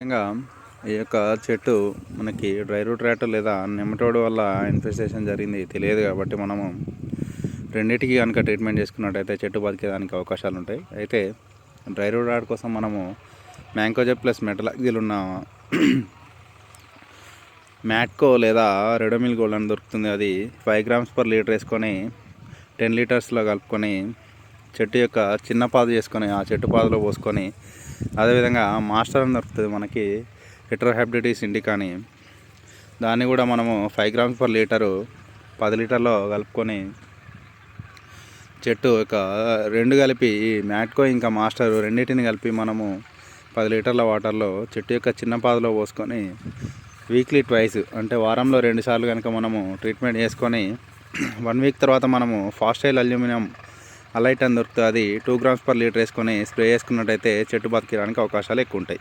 ముఖ్యంగా ఈ యొక్క చెట్టు మనకి డ్రై రూట్ ర్యాట్ లేదా నెమటోడ్ వల్ల ఇన్ఫెస్టేషన్ జరిగింది తెలియదు కాబట్టి మనము రెండింటికి కనుక ట్రీట్మెంట్ చేసుకున్నట్టయితే చెట్టు బతికేదానికి అవకాశాలు ఉంటాయి. అయితే డ్రై రూట్ ర్యాట్ కోసం మనము మ్యాంకోజెబ్ ప్లస్ మెటలాక్సిల్ ఉన్న మ్యాట్కో లేదా రెడోమిల్ గోల్డ్ అని దొరుకుతుంది. అది 5 grams per లీటర్ వేసుకొని 10 లీటర్స్లో కలుపుకొని చెట్టు యొక్క చిన్న పాదు చేసుకొని ఆ చెట్టు పాదులో పోసుకొని, అదేవిధంగా మాస్టర్ అని దొరుకుతుంది మనకి హెట్రోహెప్టిటిస్ ఇండికా అని, దాన్ని కూడా మనము 5 grams per లీటరు 10 లీటర్లో కలుపుకొని చెట్టు యొక్క రెండు కలిపి మ్యాట్కో ఇంకా మాస్టర్ రెండింటిని కలిపి మనము 10 లీటర్ల వాటర్లో చెట్టు యొక్క చిన్న పాదులో పోసుకొని వీక్లీ ట్వైస్ అంటే వారంలో 2 సార్లు కనుక మనము ట్రీట్మెంట్ చేసుకొని 1 వీక్ తర్వాత మనము ఫాస్టైల్ అల్యూమినియం అలైట్ అని దొరుకుతుంది. అది 2 grams per లీటర్ వేసుకొని స్ప్రే చేసుకున్నట్టయితే చెట్టు బతికేయడానికి అవకాశాలు ఎక్కువ ఉంటాయి.